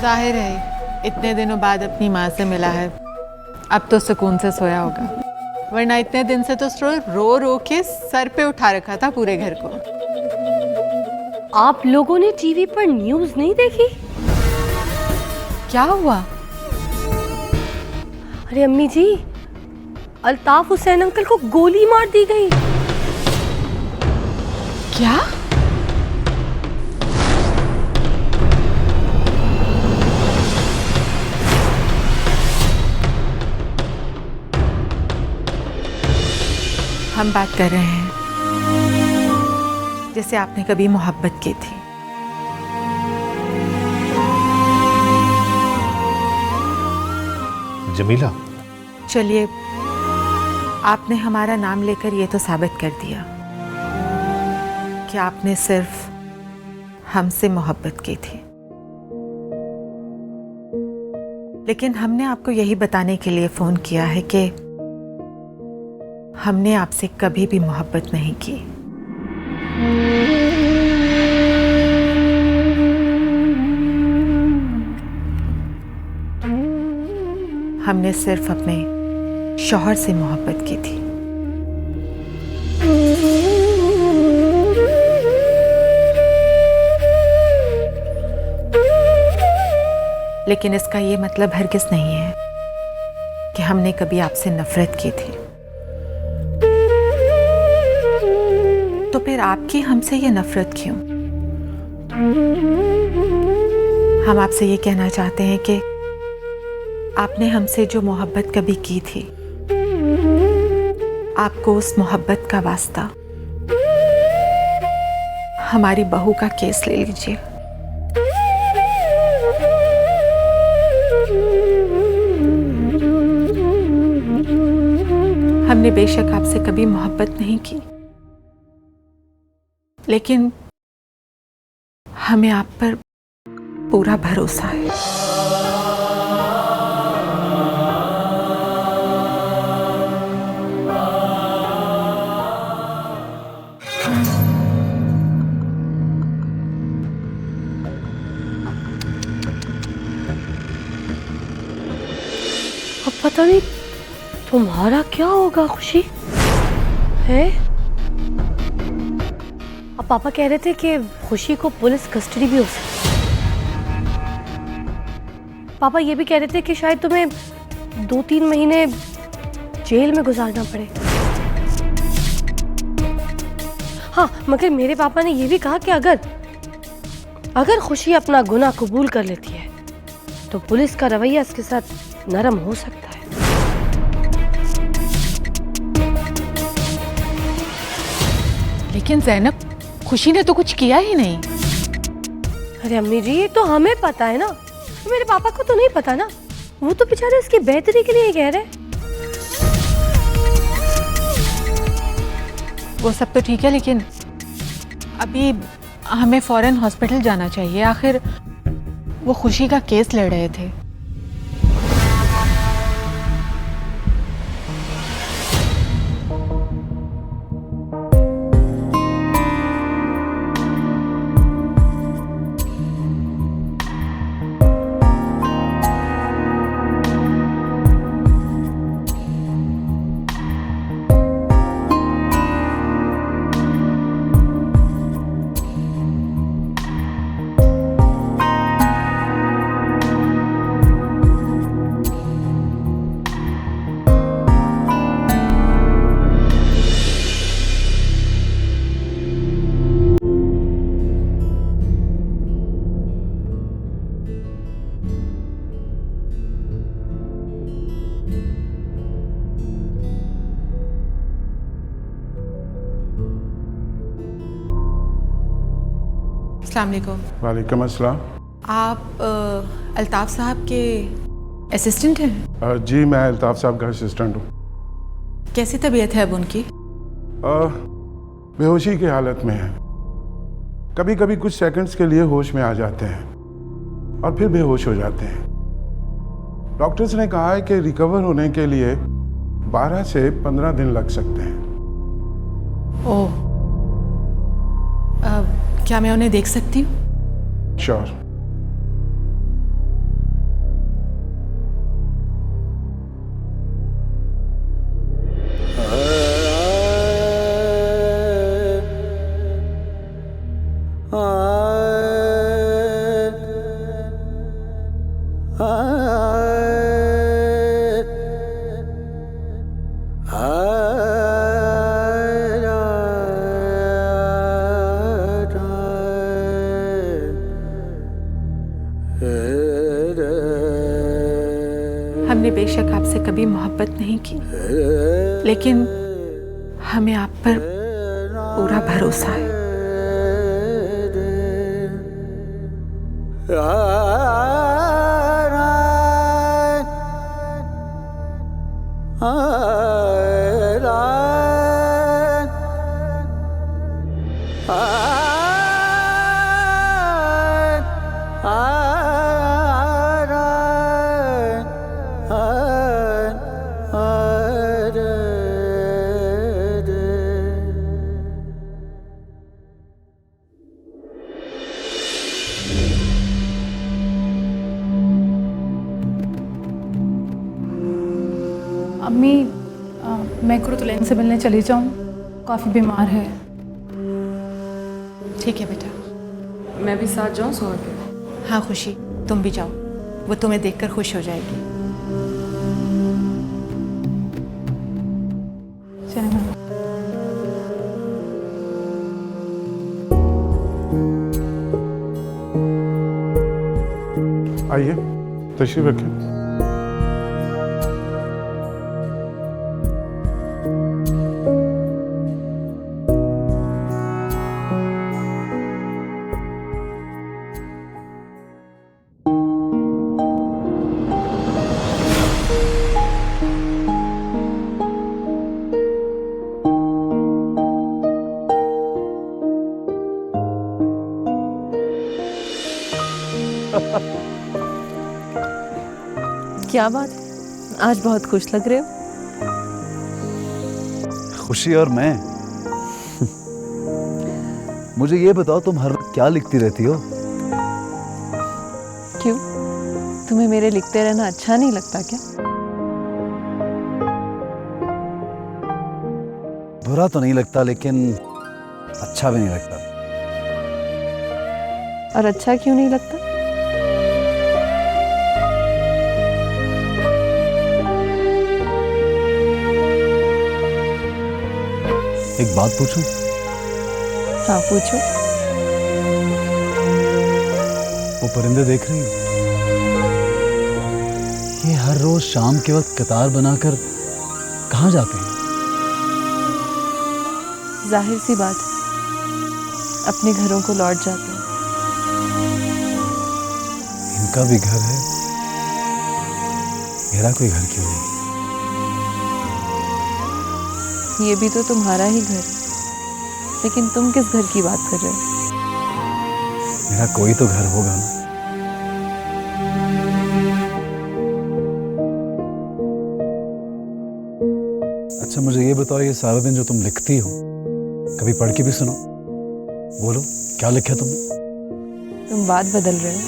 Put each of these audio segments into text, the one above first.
जाहिर है इतने दिनों बाद अपनी माँ से मिला है, अब तो सुकून से सोया होगा, वरना इतने दिन से तो रो रो के सर पे उठा रखा था पूरे घर को। आप लोगों ने टीवी पर न्यूज़ नहीं देखी? क्या हुआ? अरे अम्मी जी, अल्ताफ हुसैन अंकल को गोली मार दी गई। क्या? हम बात कर रहे हैं जैसे आपने कभी मोहब्बत की थी। जमीला, चलिए, आपने हमारा नाम लेकर ये तो साबित कर दिया कि आपने सिर्फ हमसे मोहब्बत की थी, लेकिन हमने आपको यही बताने के लिए फोन किया है कि हमने आपसे कभी भी मोहब्बत नहीं की। हमने सिर्फ अपने शौहर से मोहब्बत की थी। लेकिन इसका ये मतलब हरगिज़ नहीं है कि हमने कभी आपसे नफरत की थी। तो फिर आपकी हमसे ये नफरत क्यों? हम आपसे ये कहना चाहते हैं कि आपने हमसे जो मोहब्बत कभी की थी, आपको उस मोहब्बत का वास्ता हमारी बहू का केस ले लीजिए। हमने बेशक आपसे कभी मोहब्बत नहीं की, लेकिन हमें आप पर पूरा भरोसा है। अब पता नहीं तुम्हारा क्या होगा खुशी है? अब पापा कह रहे थे कि खुशी को पुलिस कस्टडी भी हो सकती है। पापा ये भी कह रहे थे कि शायद तुम्हें 2-3 महीने जेल में गुजारना पड़े। हाँ, मगर मेरे पापा ने ये भी कहा कि अगर खुशी अपना गुनाह कबूल कर लेती है तो पुलिस का रवैया इसके साथ नरम हो सकता है। लेकिन ज़ैनब, खुशी ने तो कुछ किया ही नहीं। अरे अम्मी जी, ये तो हमें पता है ना, तो मेरे पापा को तो नहीं पता ना। वो तो बेचारे इसकी बेहतरी के लिए कह रहे। वो सब तो ठीक है, लेकिन अभी हमें फौरन हॉस्पिटल जाना चाहिए। आखिर वो खुशी का केस लड़ रहे थे। अस्सलाम वालेकुम। वालेकुम अस्सलाम। आप अल्ताफ साहब के असिस्टेंट हैं? जी, मैं अल्ताफ साहब का असिस्टेंट हूँ। कैसी तबीयत है अब उनकी? बेहोशी की हालत में है। कभी कभी कुछ सेकंड्स के लिए होश में आ जाते हैं और फिर बेहोश हो जाते हैं। डॉक्टर्स ने कहा है कि रिकवर होने के लिए 12 से 15 दिन लग सकते हैं। ओह, क्या मैं उन्हें देख सकती हूँ? श्योर। हमने बेशक आपसे कभी मोहब्बत नहीं की, लेकिन हमें आप पर पूरा भरोसा है। अम्मी, मैं कुरुतुलैन से मिलने चली जाऊँ, काफ़ी बीमार है। ठीक है बेटा। मैं भी साथ जाऊँ सोहर के? हाँ खुशी, तुम भी जाओ, वो तुम्हें देखकर खुश हो जाएगी। चलें मैम। आइए, तशरीफ रखें। क्या बात, आज बहुत खुश लग रहे हो। खुशी और मैं मुझे ये बताओ, तुम हर वक्त क्या लिखती रहती हो? क्यों, तुम्हें मेरे लिखते रहना अच्छा नहीं लगता क्या? बुरा तो नहीं लगता, लेकिन अच्छा भी नहीं लगता। और अच्छा क्यों नहीं लगता? एक बात पूछूं? हाँ पूछो। वो परिंदे देख रही हो? ये हर रोज शाम के वक्त कतार बनाकर कहाँ जाते हैं? जाहिर सी बात है, अपने घरों को लौट जाते हैं। इनका भी घर है, मेरा कोई घर क्यों नहीं? ये भी तो तुम्हारा ही घर है, लेकिन तुम किस घर की बात कर रहे हो? मेरा कोई तो घर होगा ना। अच्छा मुझे ये बताओ, ये सारा दिन जो तुम लिखती हो, कभी पढ़ के भी सुनो। बोलो, क्या लिखा तुमने? तुम बात बदल रहे हो।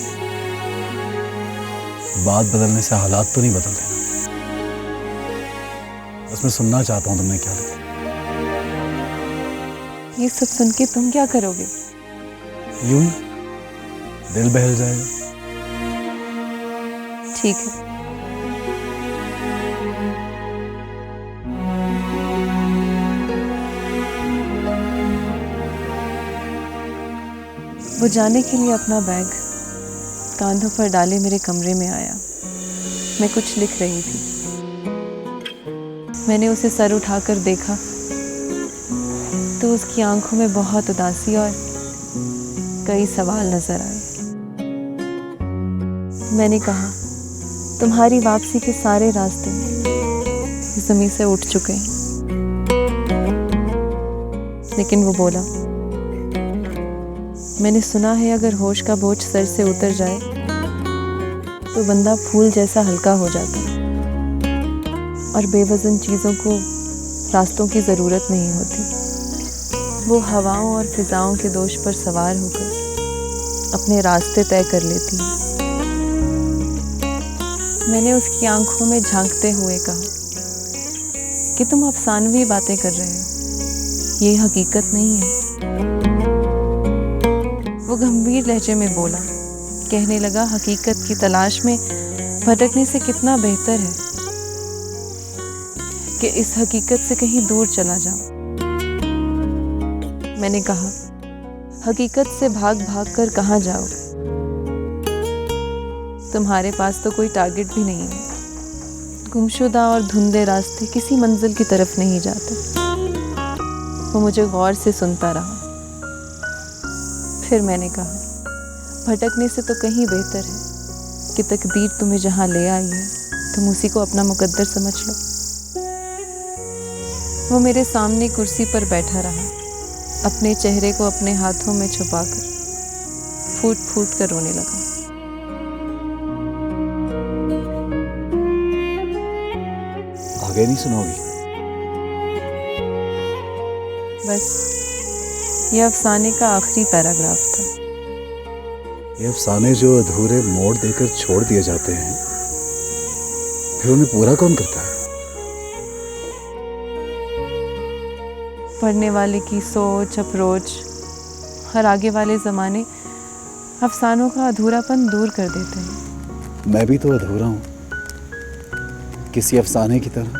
बात बदलने से हालात तो नहीं बदल रहे ना। बस मैं सुनना चाहता हूँ तुमने क्या लिखा। ये सब सुन के तुम क्या करोगे? यूं ही दिल बहल जाएगा। ठीक है, वो जाने के लिए अपना बैग कांधों पर डाले मेरे कमरे में आया। मैं कुछ लिख रही थी। मैंने उसे सर उठाकर देखा तो उसकी आंखों में बहुत उदासी और कई सवाल नजर आए। मैंने कहा, तुम्हारी वापसी के सारे रास्ते ज़मीन से उठ चुके हैं। लेकिन वो बोला, मैंने सुना है अगर होश का बोझ सर से उतर जाए तो बंदा फूल जैसा हल्का हो जाता है और बेवजन चीज़ों को रास्तों की ज़रूरत नहीं होती। वो हवाओं और फिजाओं के दोष पर सवार होकर अपने रास्ते तय कर लेती है। मैंने उसकी आंखों में झांकते हुए कहा कि तुम अफसानवी बातें कर रहे हो, ये हकीकत नहीं है। वो गंभीर लहजे में बोला कहने लगा हकीकत की तलाश में भटकने से कितना बेहतर है कि इस हकीकत से कहीं दूर चला जाऊं। मैंने कहा, हकीकत से भाग भाग कर कहाँ जाओगे? तुम्हारे पास तो कोई टारगेट भी नहीं है। गुमशुदा और धुंधले रास्ते किसी मंजिल की तरफ नहीं जाते। वो मुझे गौर से सुनता रहा। फिर मैंने कहा, भटकने से तो कहीं बेहतर है कि तकदीर तुम्हें जहाँ ले आई है तुम उसी को अपना मुकद्दर समझ लो। वो मेरे सामने कुर्सी पर बैठा रहा, अपने चेहरे को अपने हाथों में छुपाकर फूट फूट कर रोने लगा। आगे नहीं सुनाओगी? बस ये अफसाने का आखिरी पैराग्राफ था। ये अफसाने जो अधूरे मोड़ देकर छोड़ दिए जाते हैं, फिर उन्हें पूरा कौन करता है? पढ़ने वाले की सोच, अप्रोच और आगे वाले ज़माने अफसानों का अधूरापन दूर कर देते हैं। मैं भी तो अधूरा हूँ, किसी अफसाने की तरह।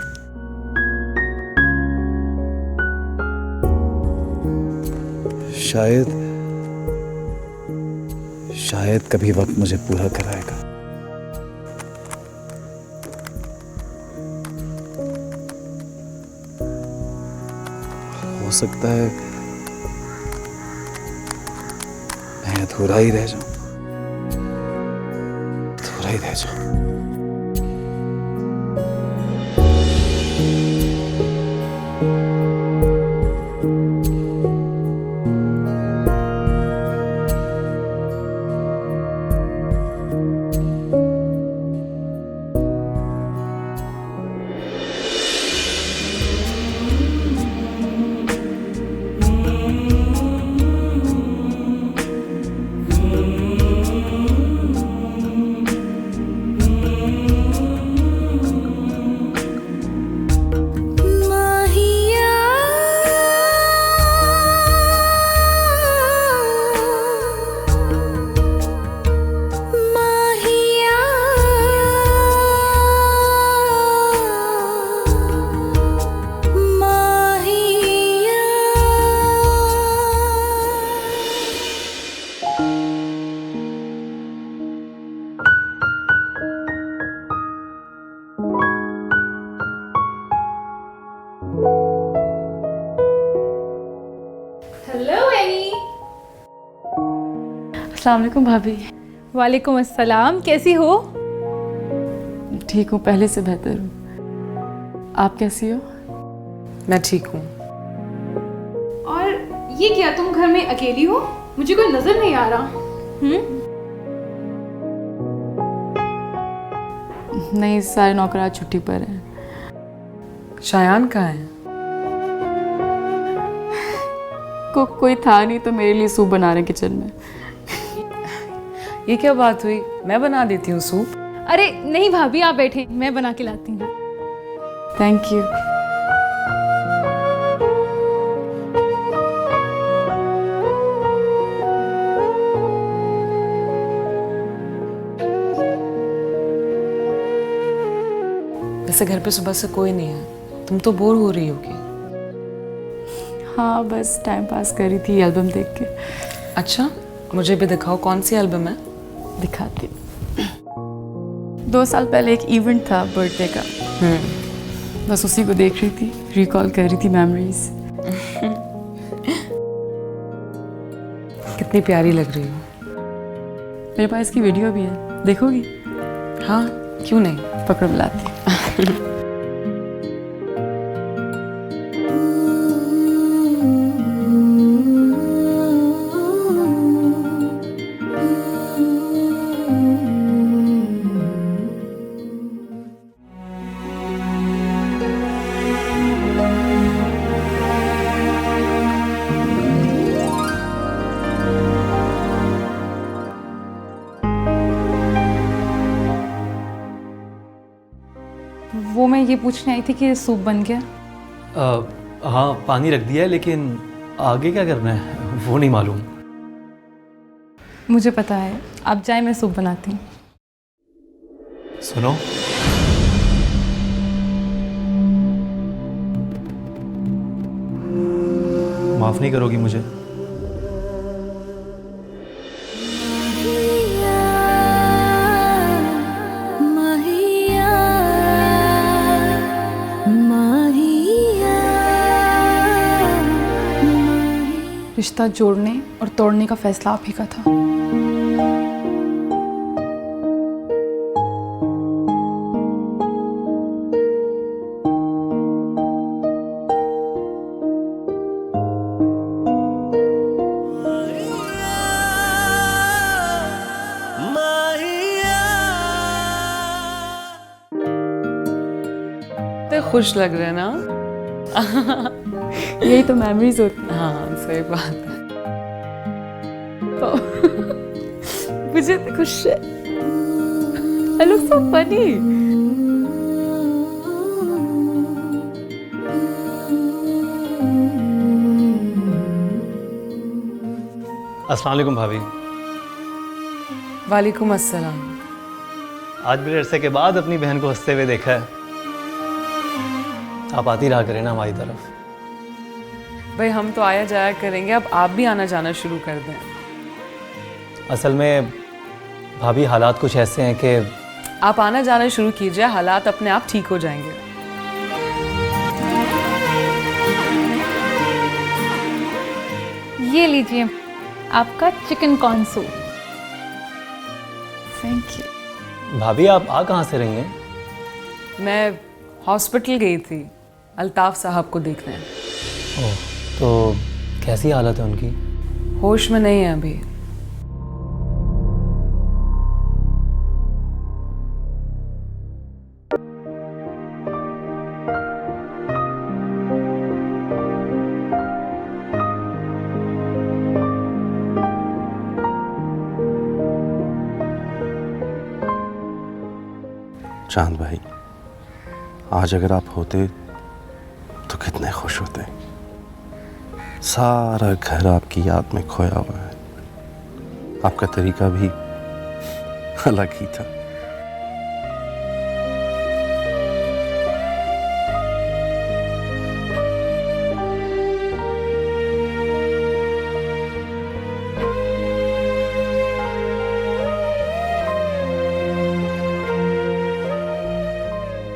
शायद कभी वक्त मुझे पूरा कराएगा। हो सकता है मैं अधूरा ही रह जाऊं, अधूरा ही रह जाऊं। अस्सलाम वालेकुम भाभी। वालेकुम अस्सलाम, कैसी हो? ठीक हूँ, पहले से बेहतर हूँ। आप कैसी हो? मैं ठीक हूँ। और ये क्या, तुम घर में अकेली हो? मुझे कोई नजर नहीं आ रहा। नहीं, सारे नौकरात छुट्टी पर हैं। शायान कहाँ है? कोई था नहीं तो मेरे लिए सूप बना रहे किचन में। ये क्या बात हुई? मैं बना देती हूँ सूप। अरे नहीं भाभी, आप बैठे, मैं बना के लाती हूँ। Thank you. वैसे घर पे सुबह से कोई नहीं है, तुम तो बोर हो रही होगी। हाँ, बस टाइम पास कर रही थी एल्बम देख के। अच्छा, मुझे भी दिखाओ, कौन सी एल्बम है? दिखाती हूँ। 2 साल पहले एक इवेंट था बर्थडे का, बस उसी को देख रही थी, रिकॉल कर रही थी मेमोरीज। कितनी प्यारी लग रही हो। मेरे पास इसकी वीडियो भी है, देखोगी? हाँ, क्यों नहीं, पकड़ो बुलाती। वो मैं ये पूछने आई थी कि सूप बन गया। हाँ, पानी रख दिया है, लेकिन आगे क्या करना है वो नहीं मालूम। मुझे पता है, आप जाए, मैं सूप बनाती हूँ। सुनो, माफ नहीं करोगी मुझे? रिश्ता जोड़ने और तोड़ने का फैसला आप ही का था। तो खुश लग रहे हैं ना? यही तो मेमोरीज होती हैं। हाँ सही बात है। मुझे तो खुश है। I look so funny. अस्सलाम वालेकुम भाभी। वालेकुम अस्सलाम। आज बड़े अरसे के बाद अपनी बहन को हंसते हुए देखा है। आप आती रहा करें ना हमारी तरफ। भाई हम तो आया जाया करेंगे, अब आप भी आना जाना शुरू कर दें। असल में भाभी हालात कुछ ऐसे हैं कि आप आना जाना शुरू कीजिए, हालात अपने आप ठीक हो जाएंगे। ये लीजिए आपका chicken corn soup. Thank you. भाभी आप आ कहाँ से रही हैं? मैं हॉस्पिटल गई थी अल्ताफ साहब को देखने। ओह, तो कैसी हालत है उनकी? होश में नहीं है अभी। चांद भाई, आज अगर आप होते तो कितने खुश होते। सारा घर आपकी याद में खोया हुआ है। आपका तरीका भी अलग ही था।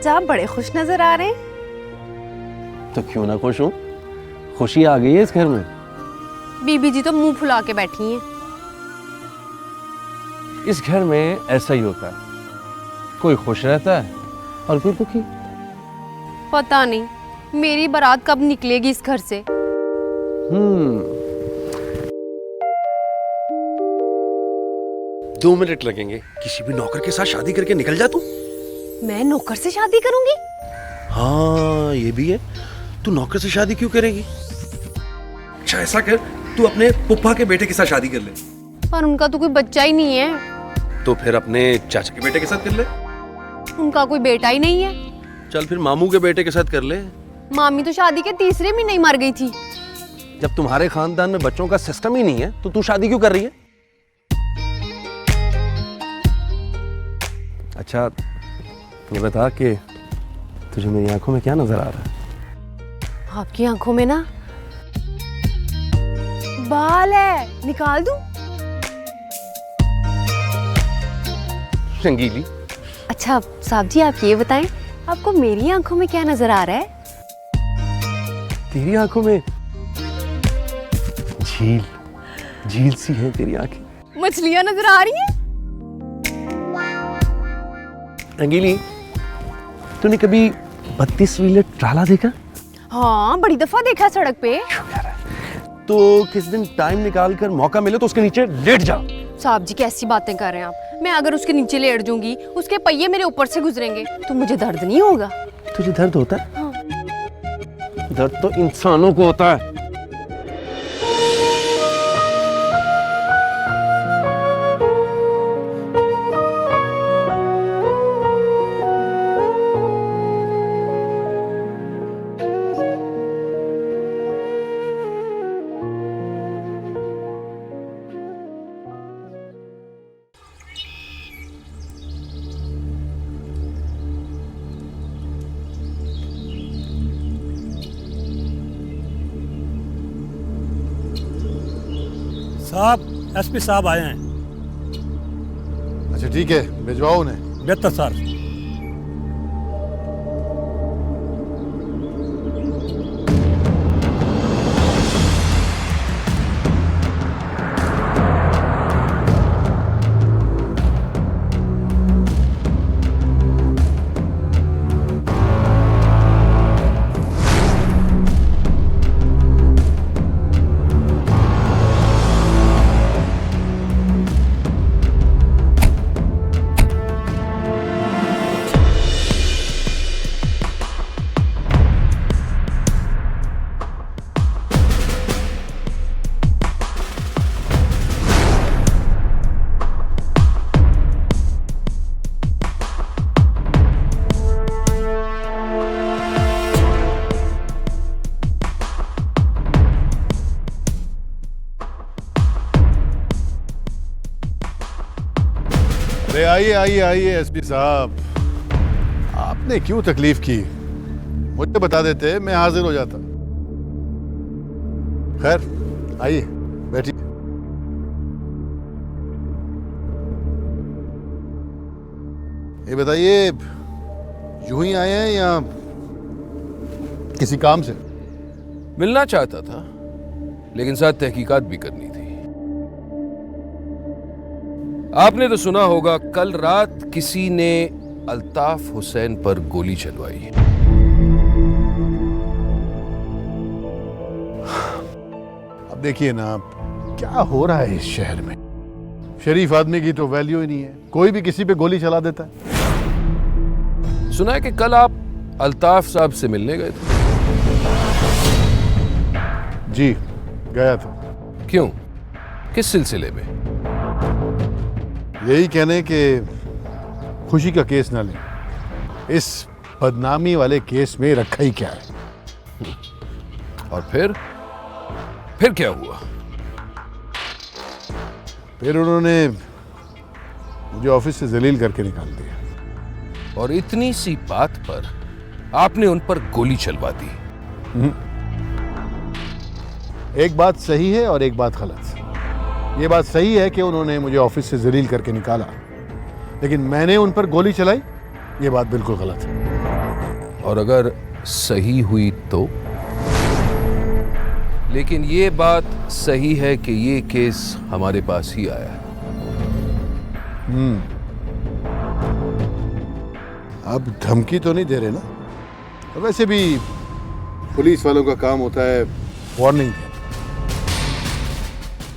आप बड़े खुश नजर आ रहे हैं। तो क्यों ना खुश हूं? खुशी आ गई है इस घर में। बीबी जी तो मुंह फुला के बैठी हैं। इस घर में ऐसा ही होता है, कोई खुश रहता है और कोई दुखी। पता नहीं मेरी बारात कब निकलेगी इस घर से। 2 मिनट लगेंगे। किसी भी नौकर के साथ शादी करके निकल जा तू। मैं नौकर से शादी करूंगी? हाँ ये भी है। तू नौकर से शादी क्यों करेगी? अच्छा ऐसा कर, तू अपने पुप्पा के बेटे के साथ शादी कर ले। पर उनका तो कोई बच्चा ही नहीं है। तो फिर अपने चाचा के बेटे के साथ कर ले। उनका कोई बेटा ही नहीं है। चल फिर मामू के बेटे के साथ कर ले। मामी तो शादी के तीसरे महीने ही मर गई थी। जब तुम्हारे खानदान में बच्चों का सिस्टम ही नहीं है तो तू शादी क्यों कर रही है? अच्छा ये बता कि तुझे मेरी आंखों में क्या नजर आ रहा है? आपकी आंखों में ना बाल है, निकाल दूं? रंगीली। अच्छा साहब जी आप ये बताएं, आपको मेरी आंखों में क्या नजर आ रहा है? तेरी आंखों में झील झील सी है तेरी आंखें। मछलियां नजर आ रही हैं? रंगीली, तूने कभी 32 व्हीलर ट्राला देखा? हाँ बड़ी दफा देखा सड़क पे। तो किस दिन टाइम निकाल कर मौका मिले तो उसके नीचे लेट जा। साहब जी कैसी बातें कर रहे हैं आप? मैं अगर उसके नीचे लेट जाऊंगी, उसके पहिए मेरे ऊपर से गुजरेंगे तो मुझे दर्द नहीं होगा? तुझे दर्द होता है? हाँ। दर्द तो इंसानों को होता है। साहब एसपी साहब आए हैं। अच्छा ठीक है, भिजवाओ उन्हें। बेहतर सर। अरे आइए आइए आइए एसपी साहब, आपने क्यों तकलीफ की? मुझे बता देते, मैं हाजिर हो जाता। खैर आइए बैठिए। ये बताइए, यूं ही आए हैं या किसी काम से? मिलना चाहता था, लेकिन साथ तहकीकात भी करनी थी। आपने तो सुना होगा, कल रात किसी ने अल्ताफ हुसैन पर गोली चलवाई। अब देखिए ना, क्या हो रहा है इस शहर में। शरीफ आदमी की तो वैल्यू ही नहीं है, कोई भी किसी पे गोली चला देता है। सुना है कि कल आप अल्ताफ साहब से मिलने गए थे। जी गया था। क्यों, किस सिलसिले में? यही कहने कि खुशी का केस ना लें, इस बदनामी वाले केस में रखा ही क्या है। और फिर क्या हुआ? फिर उन्होंने मुझे ऑफिस से जलील करके निकाल दिया। और इतनी सी बात पर आपने उन पर गोली चलवा दी? एक बात सही है और एक बात गलत। ये बात सही है कि उन्होंने मुझे ऑफिस से जलील करके निकाला, लेकिन मैंने उन पर गोली चलाई, ये बात बिल्कुल गलत है। और अगर सही हुई तो? लेकिन ये बात सही है कि ये केस हमारे पास ही आया है। अब धमकी तो नहीं दे रहे ना? वैसे भी पुलिस वालों का काम होता है वार्निंग देना।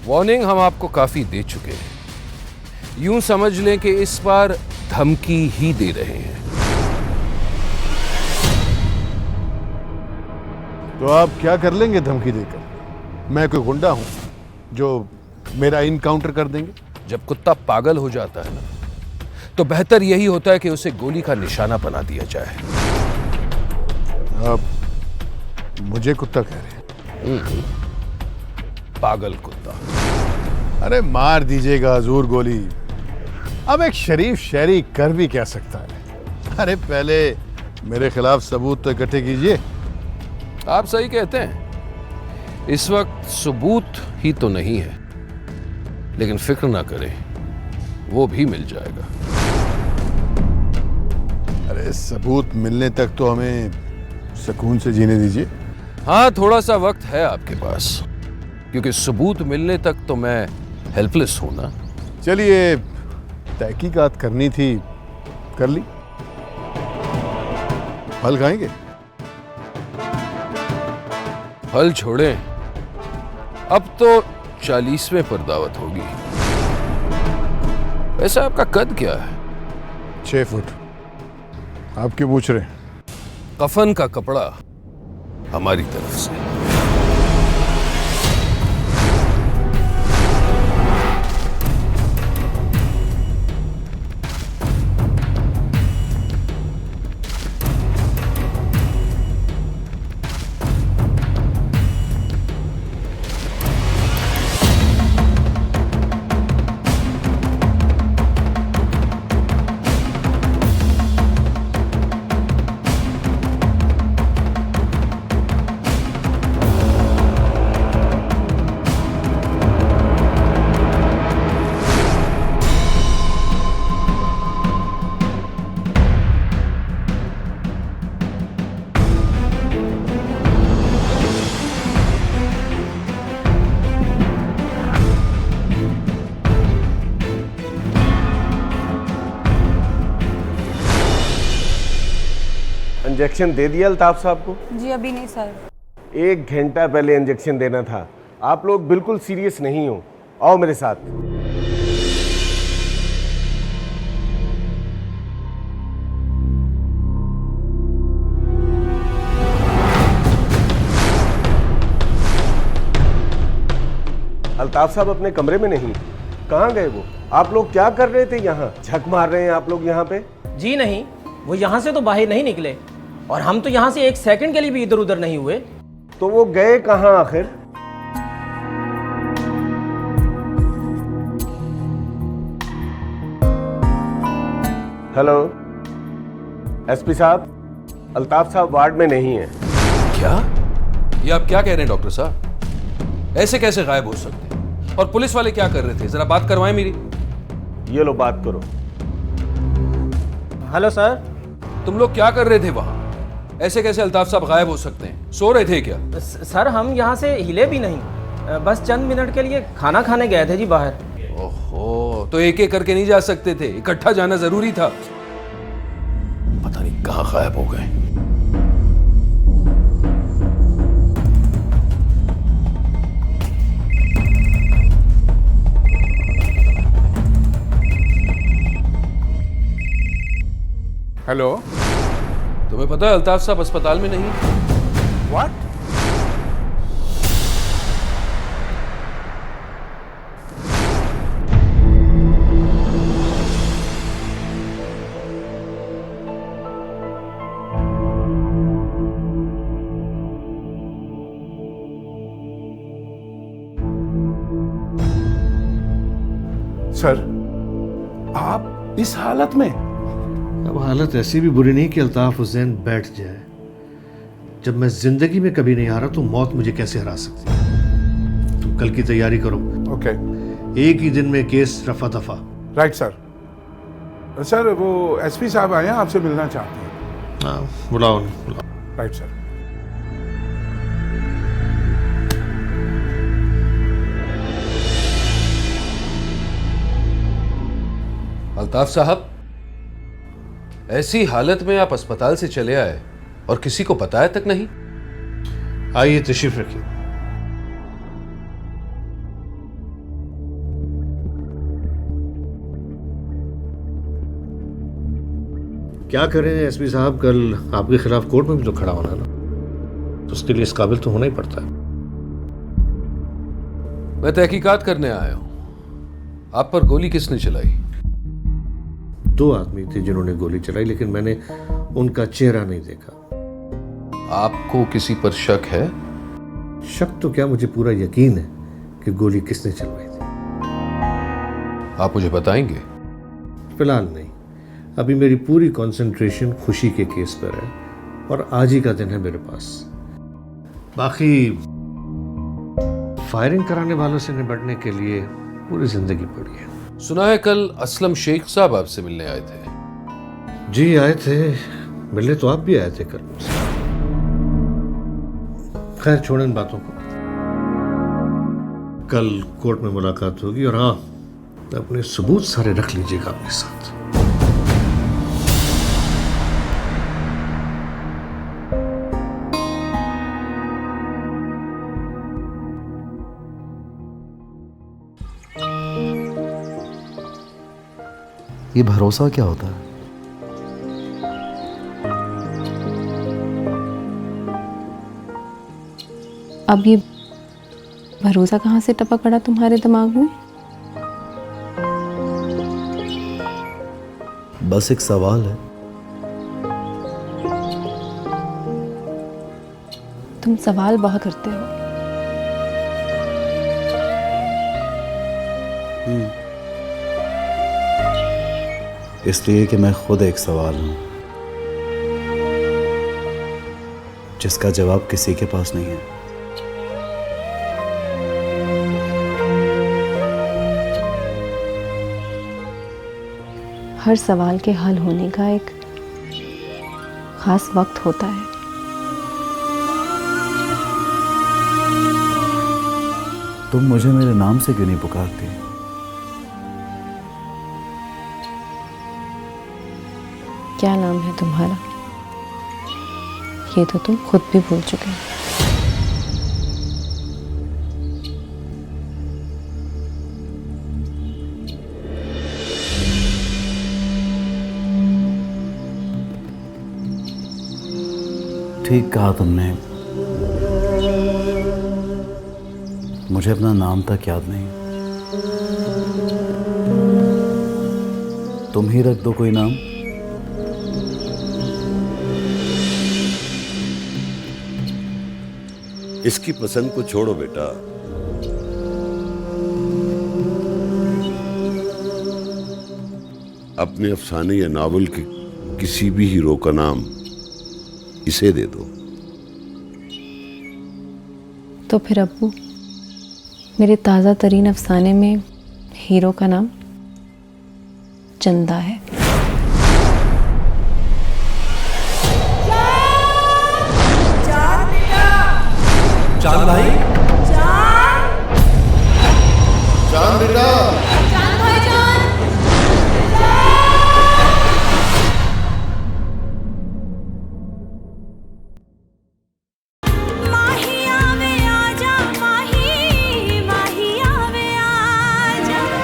वार्निंग हम आपको काफी दे चुके हैं। यूं समझ लें कि इस बार धमकी ही दे रहे हैं। तो आप क्या कर लेंगे धमकी देकर? मैं कोई गुंडा हूं जो मेरा इनकाउंटर कर देंगे? जब कुत्ता पागल हो जाता है ना, तो बेहतर यही होता है कि उसे गोली का निशाना बना दिया जाए। आप मुझे कुत्ता कह रहे हैं? पागल कुत्ता। अरे मार दीजिएगा हुजूर गोली। अब एक शरीफ शहरी कर भी क्या सकता है? अरे पहले मेरे खिलाफ सबूत तो इकट्ठे कीजिए। आप सही कहते हैं, इस वक्त सबूत ही तो नहीं है, लेकिन फिक्र ना करें, वो भी मिल जाएगा। अरे सबूत मिलने तक तो हमें सुकून से जीने दीजिए। हाँ, थोड़ा सा वक्त है आपके पास, क्योंकि सबूत मिलने तक तो मैं हेल्पलेस हूं ना। चलिए, तहकीकात करनी थी, कर ली। फल खाएंगे? फल छोड़ें, अब तो 40वें पर दावत होगी। वैसे आपका कद क्या है? 6 फुट। आप क्यों पूछ रहे हैं? कफन का कपड़ा हमारी तरफ से। इंजेक्शन दे दिया अल्ताफ साहब को? जी अभी नहीं सर। 1 घंटा पहले इंजेक्शन देना था। आप लोग बिल्कुल सीरियस नहीं हो, आओ मेरे साथ। अल्ताफ साहब अपने कमरे में नहीं, कहाँ गए वो? आप लोग क्या कर रहे थे यहाँ? झक मार रहे हैं आप लोग यहाँ पे? जी नहीं, वो यहाँ से तो बाहर नहीं निकले और हम तो यहाँ से 1 सेकंड के लिए भी इधर उधर नहीं हुए। तो वो गए कहाँ आखिर? हेलो एसपी साहब, अल्ताफ साहब वार्ड में नहीं है। क्या? ये आप क्या कह रहे हैं डॉक्टर साहब? ऐसे कैसे गायब हो सकते हैं? और पुलिस वाले क्या कर रहे थे? जरा बात करवाएं मेरी। ये लो बात करो। Hello sir. तुम लोग क्या कर रहे थे वहां? ऐसे कैसे अल्ताफ साहब गायब हो सकते हैं? सो रहे थे क्या? सर हम यहाँ से हिले भी नहीं, बस चंद मिनट के लिए खाना खाने गए थे जी बाहर। ओहो, तो एक एक करके नहीं जा सकते थे? इकट्ठा जाना जरूरी था। पता नहीं कहां गायब हो गए। हेलो, तुम्हें पता है अल्ताफ साहब अस्पताल में नहीं? व्हाट? सर, आप इस हालत में? अब हालत ऐसी भी बुरी नहीं कि अल्ताफ हुसैन बैठ जाए। जब मैं जिंदगी में कभी नहीं हारा तो मौत मुझे कैसे हरा सकती है? तुम कल की तैयारी करो। ओके। एक ही दिन में केस रफा दफा। Right sir. सर वो एसपी साहब आए हैं, आपसे मिलना चाहते हैं। हाँ, बुलाओ बुलाओ। Right sir. अल्ताफ साहब, ऐसी हालत में आप अस्पताल से चले आए और किसी को बताया तक नहीं? आइए तशरीफ रखिए। क्या करें एसपी साहब, कल आपके खिलाफ कोर्ट में भी तो खड़ा होना ना, तो उसके लिए इस काबिल तो होना ही पड़ता है। मैं तहकीकात करने आया हूं। आप पर गोली किसने चलाई? 2 आदमी थे जिन्होंने गोली चलाई, लेकिन मैंने उनका चेहरा नहीं देखा। आपको किसी पर शक है? शक तो क्या, मुझे पूरा यकीन है कि गोली किसने चलवाई थी। आप मुझे बताएंगे? फिलहाल नहीं, अभी मेरी पूरी कंसंट्रेशन खुशी के केस पर है और आज ही का दिन है मेरे पास। बाकी फायरिंग कराने वालों से निपटने के लिए पूरी जिंदगी पड़ी है। सुना है कल असलम शेख साहब आपसे मिलने आए थे। जी आए थे, मिलने तो आप भी आए थे कल। खैर छोड़ें इन बातों को, कल कोर्ट में मुलाकात होगी। और हाँ, अपने सबूत सारे रख लीजिएगा अपने साथ। ये भरोसा क्या होता है? अब ये भरोसा कहाँ से टपक पड़ा तुम्हारे दिमाग में? बस एक सवाल है। तुम सवाल बहुत करते हो। इसलिए कि मैं खुद एक सवाल हूं जिसका जवाब किसी के पास नहीं है। हर सवाल के हल होने का एक खास वक्त होता है। तुम मुझे मेरे नाम से क्यों नहीं पुकारती? क्या नाम है तुम्हारा? ये तो तुम खुद भी भूल चुके हो। ठीक कहा तुमने। मुझे अपना नाम तक याद नहीं। तुम ही रख दो कोई नाम। इसकी पसंद को छोड़ो बेटा। अपने अफसाने या नावल के किसी भी हीरो का नाम इसे दे दो। तो फिर अब्बू, मेरे ताज़ा तरीन अफसाने में हीरो का नाम चंदा है। चांद भाई।